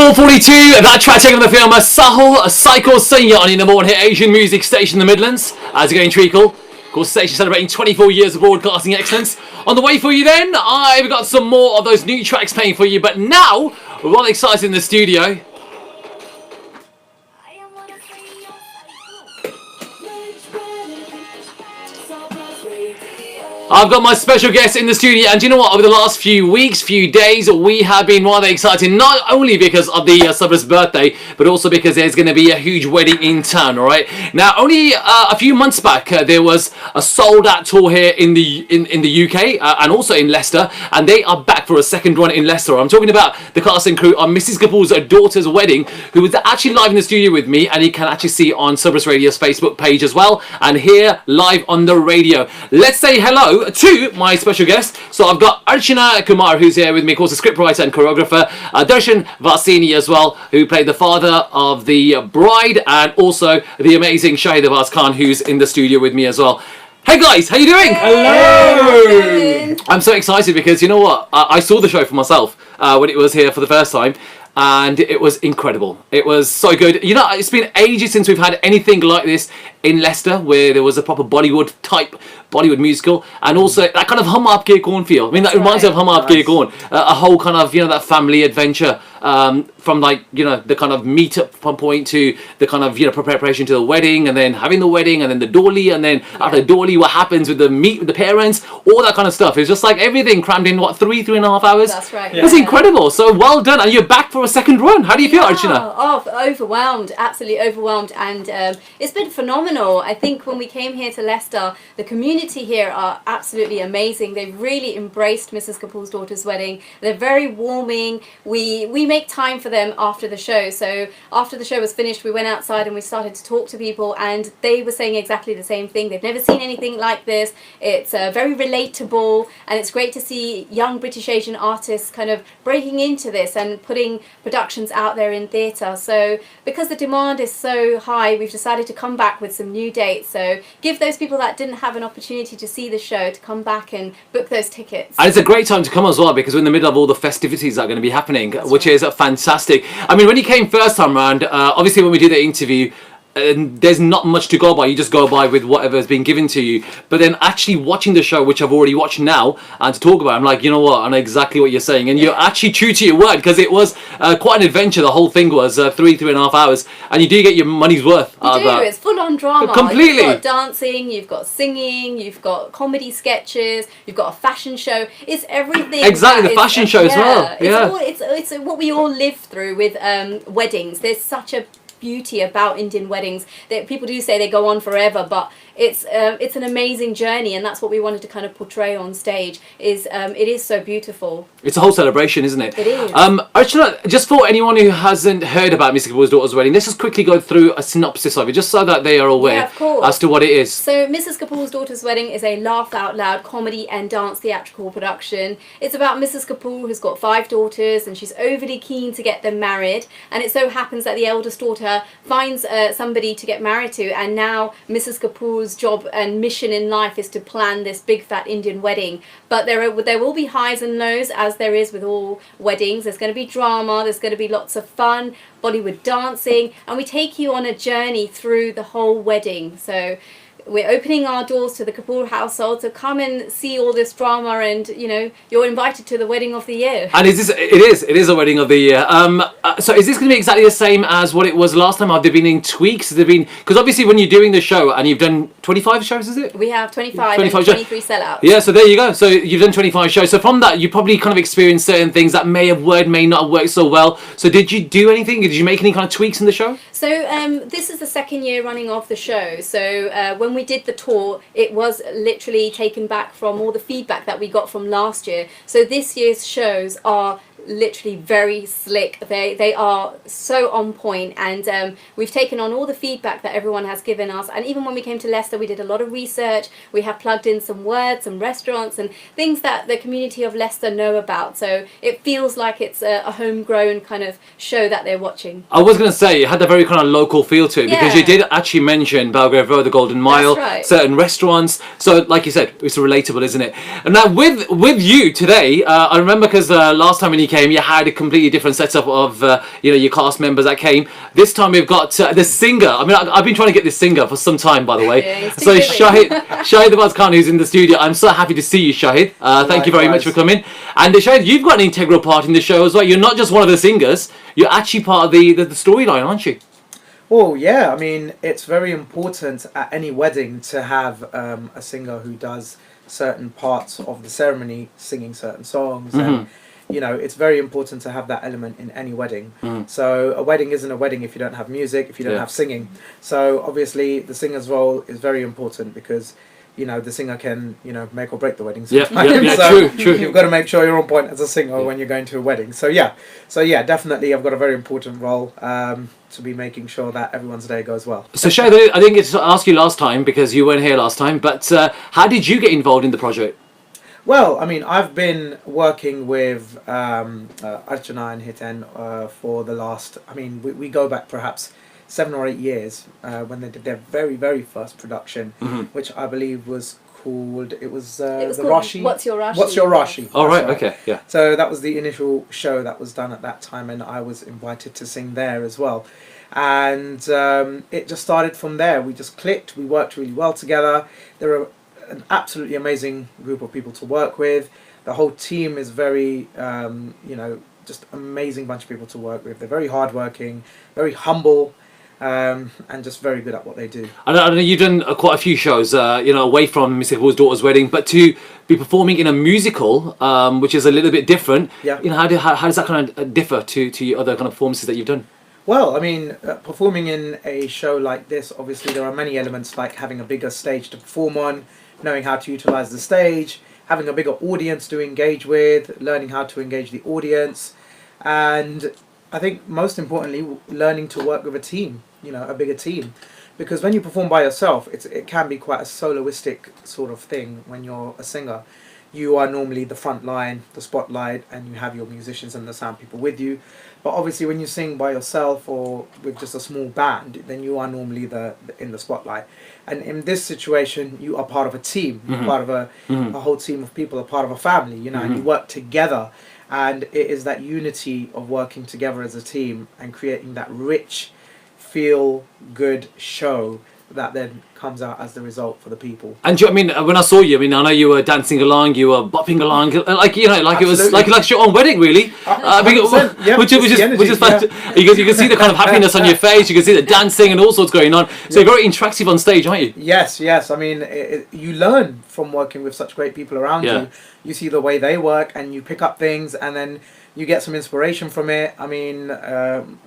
4:42, that track taken from the film Sahul Psycho Sanya on your number one hit Asian music station in the Midlands. How's it going, Treacle? Of course, the station celebrating 24 years of broadcasting excellence. On the way for you then, I've got some more of those new tracks playing for you, but now, we're all excited in the studio. I've got my special guest in the studio, and do you know what? Over the last few weeks, few days, we have been rather excited, not only because of the Sabra's birthday, but also because there's going to be a huge wedding in town, alright? Now, only a few months back, there was a sold-out tour here in the UK, and also in Leicester, and they are back for a second run in Leicester. I'm talking about the cast and crew on Mrs Kapoors Daughters Wedding, who is actually live in the studio with me, and you can actually see on Sabra's Radio's Facebook page as well, and here live on the radio. Let's say hello to my special guest. So I've got Archana Kumar, who's here with me, of course, the scriptwriter and choreographer, Darshan Vasini as well, who played the father of the bride, and also the amazing Shahid Avaz Khan, who's in the studio with me as well. Hey guys, how you doing? Hello! I'm so excited because you know what? I saw the show for myself when it was here for the first time, and it was incredible. It was so good. You know, it's been ages since we've had anything like this in Leicester, where there was a proper Bollywood musical, and also that kind of Hum Aapke Kaun feel. I mean, that reminds me of Hum Aapke Kaun. A whole kind of, you know, that family adventure, from like, you know, the kind of meet-up point to the kind of, you know, preparation to the wedding, and then having the wedding, and then the dolly, and then after the dolly, what happens with the meet with the parents, all that kind of stuff. It's just like everything crammed in, what, 3.5 hours? That's right. It was incredible. So well done, and you're back for a second run. How do you feel, Archana? Oh, overwhelmed, absolutely overwhelmed, and it's been phenomenal. I think when we came here to Leicester, the community here are absolutely amazing. They've really embraced Mrs Kapoors Daughters Wedding. They're very warming. We make time for them after the show. So after the show was finished, we went outside and we started to talk to people, and they were saying exactly the same thing. They've never seen anything like this. It's very relatable, and it's great to see young British Asian artists kind of breaking into this and putting productions out there in theatre. So because the demand is so high, we've decided to come back with some new dates. So give those people that didn't have an opportunity to see the show to come back and book those tickets. And it's a great time to come as well, because we're in the middle of all the festivities that are going to be happening, which is fantastic. I mean, when you came first time around, obviously when we did the interview, there's not much to go by. You just go by with whatever has been given to you. But then actually watching the show, which I've already watched now, and to talk about it, I'm like, you know what, I know exactly what you're saying. And you're actually true to your word, because it was quite an adventure. The whole thing was 3.5 hours, and you do get your money's worth out of that. It's full on drama. Completely. You've got dancing, you've got singing, you've got comedy sketches, you've got a fashion show. It's everything. Exactly, the fashion show as well. It's what we all live through with weddings. There's such a beauty about Indian weddings that people do say they go on forever, but it's an amazing journey, and that's what we wanted to kind of portray on stage. It is so beautiful. It's a whole celebration, isn't it? It is. Archana, just for anyone who hasn't heard about Mrs Kapoors Daughters Wedding, let's just quickly go through a synopsis of it, just so that they are aware as to what it is. So Mrs Kapoors Daughters Wedding is a laugh out loud comedy and dance theatrical production. It's about Mrs Kapoor, who's got 5 daughters, and she's overly keen to get them married, and it so happens that the eldest daughter finds somebody to get married to, and now Mrs Kapoor's job and mission in life is to plan this big fat Indian wedding. But there will be highs and lows, as there is with all weddings. There's going to be drama, there's going to be lots of fun, Bollywood dancing, and we take you on a journey through the whole wedding. So we're opening our doors to the Kapoor household, so come and see all this drama, and you know, you're invited to the wedding of the year. And it is a wedding of the year. So is this going to be exactly the same as what it was last time? Have there been any tweaks? Has there been, because obviously when you're doing the show and you've done 25 shows, is it? We have 25 and 23 sellouts. Yeah, so there you go. So you've done 25 shows. So from that, you probably kind of experienced certain things that may have worked, may not have worked so well. So did you do anything? Did you make any kind of tweaks in the show? So this is the second year running of the show. So when we did the tour, it was literally taken back from all the feedback that we got from last year. So this year's shows are literally very slick. They are so on point, and we've taken on all the feedback that everyone has given us. And even when we came to Leicester, we did a lot of research. We have plugged in some words, some restaurants, and things that the community of Leicester know about. So it feels like it's a homegrown kind of show that they're watching. I was going to say, it had a very kind of local feel to it, because you did actually mention Belgrave Road, the Golden Mile, certain restaurants. So like you said, it's relatable, isn't it? And now with you today, I remember because last time when you came came, you had a completely different setup of your cast members that came. This time we've got the singer. I mean, I've been trying to get this singer for some time, by the way. Yeah, he's too So busy. Shahid Abbas Khan, who's in the studio. I'm so happy to see you, Shahid. Thank you very much for coming. And Shahid, you've got an integral part in the show as well. You're not just one of the singers. You're actually part of the storyline, aren't you? Well, yeah, I mean, it's very important at any wedding to have a singer who does certain parts of the ceremony, singing certain songs. And, it's very important to have that element in any wedding. So a wedding isn't a wedding if you don't have music, if you don't have singing. So obviously the singer's role is very important because the singer can, make or break the wedding. Yeah, so true. You've got to make sure you're on point as a singer when you're going to a wedding. So yeah, definitely I've got a very important role to be making sure that everyone's day goes well. So Shahid, I didn't get to ask you last time because you weren't here last time, but how did you get involved in the project? Well, I mean, I've been working with Archana and Hiten for the last, we go back perhaps 7 or 8 years when they did their very, very first production, which I believe was called, it was the called Rashi. What's Your Rashi? What's Your Rashi? Oh, right, That's okay, yeah. So that was the initial show that was done at that time, and I was invited to sing there as well. And it just started from there. We just clicked, we worked really well together. There are an absolutely amazing group of people to work with. The whole team is very, just amazing bunch of people to work with. They're very hardworking, very humble, and just very good at what they do. I know you've done quite a few shows, away from Mrs Kapoors Daughters Wedding, but to be performing in a musical, which is a little bit different. Yeah. How does that kind of differ to your other kind of performances that you've done? Well, I mean, performing in a show like this, obviously there are many elements like having a bigger stage to perform on, knowing how to utilize the stage, having a bigger audience to engage with, learning how to engage the audience, and I think most importantly, learning to work with a team, a bigger team. Because when you perform by yourself, it can be quite a soloistic sort of thing when you're a singer. You are normally the front line, the spotlight, and you have your musicians and the sound people with you. But obviously when you sing by yourself or with just a small band, then you are normally in the spotlight. And in this situation, you are part of a team, you're part of a whole team of people, a part of a family, and you work together. And it is that unity of working together as a team and creating that rich, feel-good show that then comes out as the result for the people. And when I saw you, I know you were dancing along, you were bopping along, like it was like your own wedding, really. Which is fantastic. You can see the kind of happiness on your face. You can see the dancing and all sorts going on. So you're very interactive on stage, aren't you? Yes. I mean, you learn from working with such great people around you. You see the way they work, and you pick up things, and then you get some inspiration from it. I mean,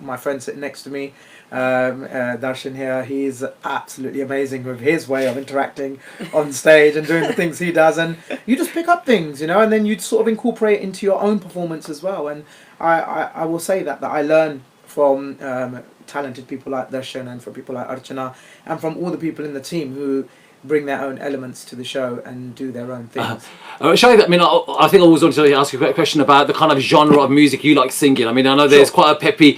my friend sitting next to me, Darshan here, he's absolutely amazing with his way of interacting on stage and doing the things he does, and you just pick up things, and then you sort of incorporate it into your own performance as well. And I will say that I learn from talented people like Darshan and from people like Archana and from all the people in the team who bring their own elements to the show and do their own things. Shahid, I think I always wanted to ask you a question about the kind of genre of music you like singing. I know there's quite a peppy,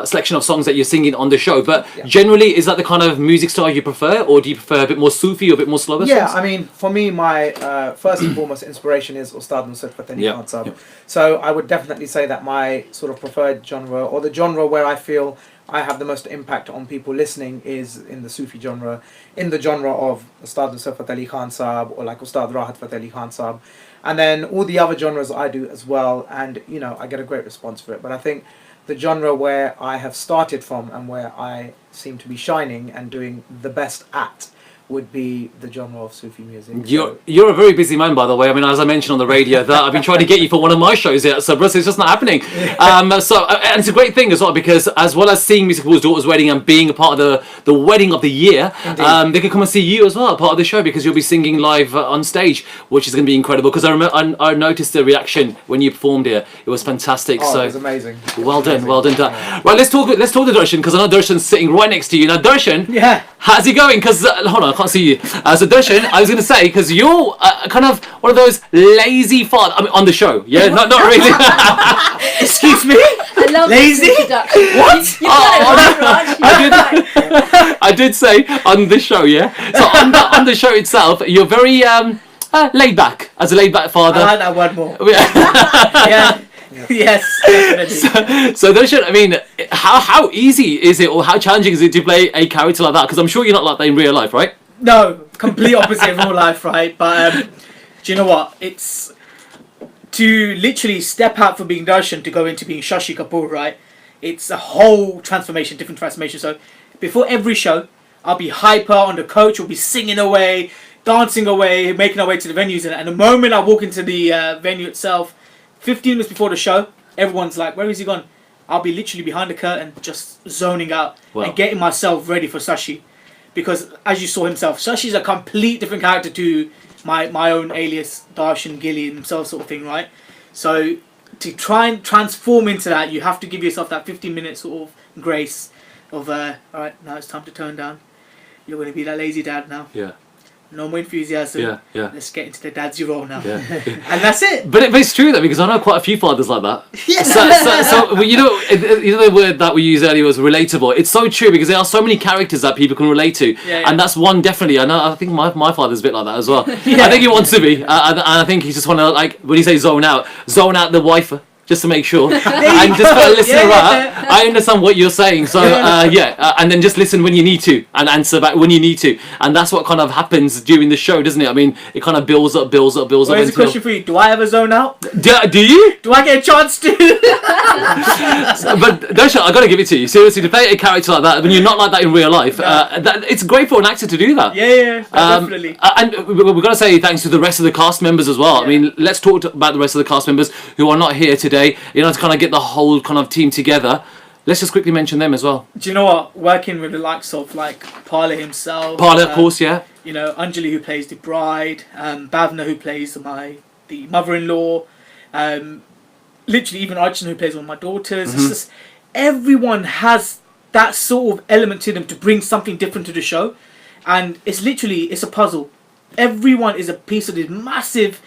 selection of songs that you're singing on the show, but generally, is that the kind of music style you prefer, or do you prefer a bit more Sufi or a bit more slower songs? For me, my first and foremost inspiration is Ustad Nusrat Fateh Ali Khan Sahab. So I would definitely say that my sort of preferred genre, or the genre where I feel I have the most impact on people listening, is in the Sufi genre, in the genre of Ustad Nusrat Fateh Ali Khan Sahab, or like Ustad Rahat Fateh Ali Khan Sahab, and then all the other genres I do as well, and I get a great response for it. But I think the genre where I have started from and where I seem to be shining and doing the best at would be the genre of Sufi music. You're a very busy man, by the way. As I mentioned on the radio, that I've been trying to get you for one of my shows here at Sabras. It's just not happening. And it's a great thing as well, because as well as seeing Mrs Kapoors Daughters Wedding and being a part of the wedding of the year, they can come and see you as well, part of the show, because you'll be singing live on stage, which is going to be incredible. Because I noticed the reaction when you performed here. It was fantastic. It was amazing. Well done. Right, let's talk to Darshan, because I know Darshan's sitting right next to you. Now, Darshan, how's it going? Because hold on, I can't see you. So Darshan, I was going to say, because you're kind of one of those lazy fathers. On the show, not really. Excuse me? I love lazy? What? I did say on the show, So on the show itself, you're very laid back, as a laid back father. I like that word more. Yes, definitely. So those should, I mean, how easy is it, or how challenging is it to play a character like that? Because I'm sure you're not like that in real life, right? No, complete opposite in real life, right? But do you know what? It's to literally step out from being Darshan to go into being Shashi Kapoor, right? It's a whole transformation, different transformation. So before every show, I'll be hyper on the coach, we'll be singing away, dancing away, making our way to the venues. And the moment I walk into the venue itself, 15 minutes before the show, everyone's like, where is he gone? I'll be literally behind the curtain, just zoning out and getting myself ready for Sashi. Because as you saw himself, Sashi's a complete different character to my own alias, Darshan, Gilly himself sort of thing, right? So to try and transform into that, you have to give yourself that 15-minute sort of grace of, alright, now it's time to tone down. You're going to be that lazy dad now. Yeah. No more enthusiasm. Yeah. Let's get into the dadsy role now. Yeah. And that's it. But it's true though, because I know quite a few fathers like that. Yeah. So well, you know the word that we used earlier was relatable. It's so true because there are so many characters that people can relate to, and that's one definitely. I think my father's a bit like that as well. I think he wants to be, and I think he just want to, like, when you say zone out the wife. Just to make sure, and just put a listener out. I understand what you're saying, so and then just listen when you need to, and answer back when you need to, and that's what kind of happens during the show, doesn't it? I mean, it kind of builds up. Here's a question for you: do I ever zone out? Do you? Do I get a chance to? But Darshan, I gotta give it to you. Seriously, to play a character like that when you're not like that in real life, it's great for an actor to do that. Yeah, definitely. And we've got to say thanks to the rest of the cast members as well. I mean, let's talk about the rest of the cast members who are not here today. You know, to kind of get the whole kind of team together. Let's just quickly mention them as well. Do you know what? Working with the likes of like Parla himself. Parla, of course, yeah. You know, Anjali, who plays the bride, Bhavna, who plays the mother-in-law, literally even Archana, who plays one of my daughters. It's just, everyone has that sort of element to them to bring something different to the show, and it's a puzzle. Everyone is a piece of this massive,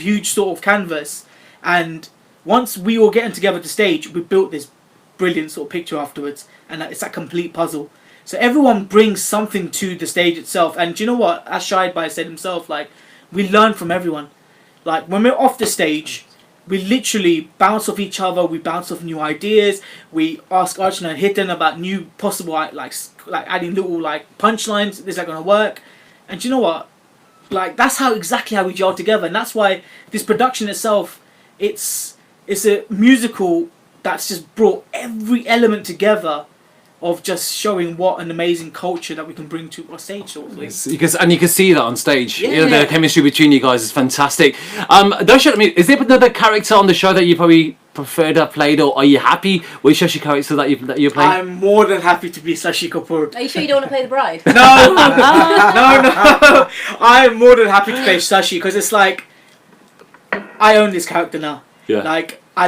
huge sort of canvas, and once we all getting together to stage, we built this brilliant sort of picture afterwards, and it's a complete puzzle. So everyone brings something to the stage itself, and do you know what? As Shahid Bhai said himself, like, we learn from everyone. Like, when we're off the stage, we literally bounce off each other, we bounce off new ideas, we ask Archana and Hiten about new possible, like adding little, like, punchlines, is that going to work? And do you know what? Like, that's exactly how we gel together, and that's why this production itself, it's a musical that's just brought every element together of just showing what an amazing culture that we can bring to our stage sort of thing. And you can see that on stage. Yeah. You know, the chemistry between you guys is fantastic. Darshan, I mean, is there another character on the show that you probably prefer to have played, or are you happy with Shashi character that you're playing? I'm more than happy to be Shashi Kapoor. Are you sure you don't want to play the bride? No. I'm more than happy to play Shashi because it's like I own this character now. Yeah. Like, I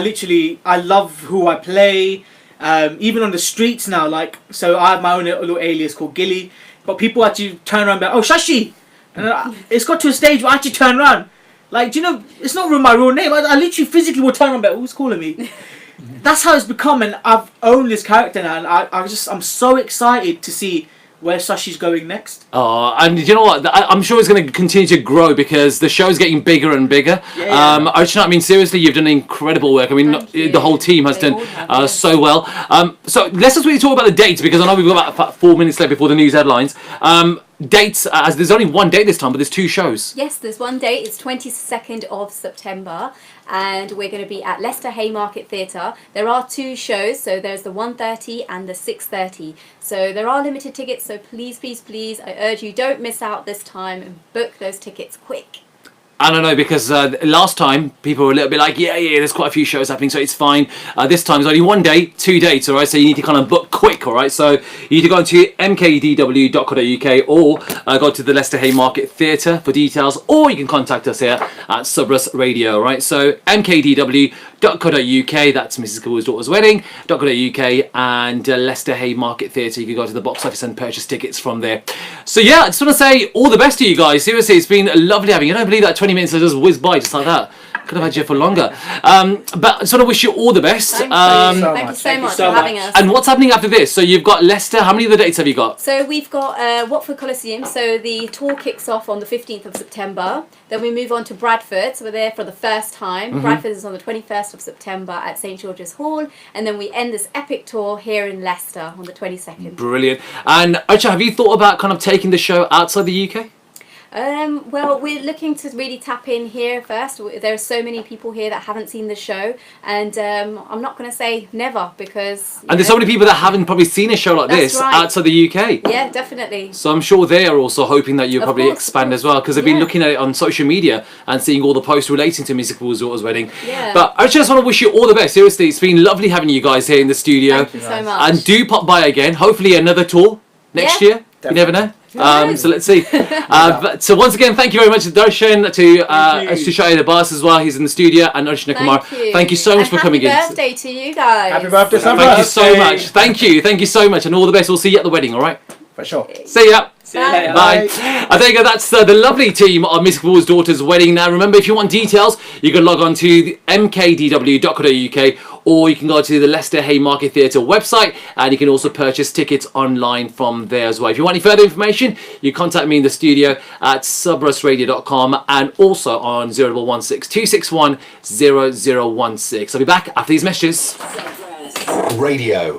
love who I play. Even on the streets now, like, so I have my own little alias called Gilly, but people actually turn around and be like, oh, Shashi! And it's got to a stage where I actually turn around. Like, do you know, it's not my real name. I literally physically will turn around and be like, who's calling me? That's how it's become, and I've owned this character now, and I'm so excited to see where Sashi's going next. Oh, and you know what? I'm sure it's going to continue to grow because the show's getting bigger and bigger. Archana, I mean, seriously, you've done incredible work. I mean, the whole team has done so well. So let's just really talk about the dates, because I know we've got about 4 minutes left before the news headlines. Dates, as there's only one date this time, but there's two shows. Yes, there's one date. It's 22nd of September, and we're going to be at Leicester Haymarket Theatre. There are two shows, so there's the 1:30 and the 6:30. So there are limited tickets, so please, I urge you, don't miss out this time and book those tickets quick. I don't know, because last time people were a little bit like, yeah, there's quite a few shows happening, so it's fine. This time it's only one day, 2 dates, all right? So you need to kind of book quick, all right? So you need to go to mkdw.co.uk or go to the Leicester Haymarket Theatre for details, or you can contact us here at Subrus Radio, all right? So mkdw.co.uk, that's Mrs Kapoors Daughters Wedding, .co.uk, and Leicester Haymarket Theatre. You can go to the box office and purchase tickets from there. So yeah, I just want to say all the best to you guys. Seriously, it's been lovely having you. I don't believe that 20 minutes has just whizzed by just like that. Could have had you for longer. But I sort of wish you all the best. Thank so you. Thank you much. so Thank you much so for having much. us. And what's happening after this? So you've got Leicester. How many other dates have you got? So we've got Watford Coliseum. So the tour kicks off on the 15th of September. Then we move on to Bradford. So we're there for the first time. Bradford is on the 21st of September at St George's Hall. And then we end this epic tour here in Leicester on the 22nd. Brilliant. And Archa, have you thought about kind of taking the show outside the UK? Well, we're looking to really tap in here first. There are so many people here that haven't seen the show, and I'm not going to say never because. And there's so many people that haven't probably seen a show like That's this right. outside the UK. Yeah, definitely. So I'm sure they are also hoping that you'll Of probably course, expand of as well, because they've been yeah. looking at it on social media and seeing all the posts relating to Mrs Kapoors Daughters Wedding. Yeah. But I just want to wish you all the best. Seriously, it's been lovely having you guys here in the studio. Thank you so much. And do pop by again. Hopefully another tour next Yeah. year. You never know. knows? So let's see. So once again, thank you very much to Darshan, to Shahid Abbas as well. He's in the studio, and Archana Kumar. Thank you so much for coming in. Happy birthday to you guys. Happy birthday, Sam. Thank you so much. Thank you so much, and all the best. We'll see you at the wedding. All right. For sure. See ya. See you later. Bye. I think that's the lovely team of Mrs Kapoors Daughters Wedding. Now remember, if you want details, you can log on to the mkdw.co.uk, or you can go to the Leicester Haymarket Theatre website, and you can also purchase tickets online from there as well. If you want any further information, you contact me in the studio at subrusradio.com, and also on 0116 261 0016. I'll be back after these messages. Radio.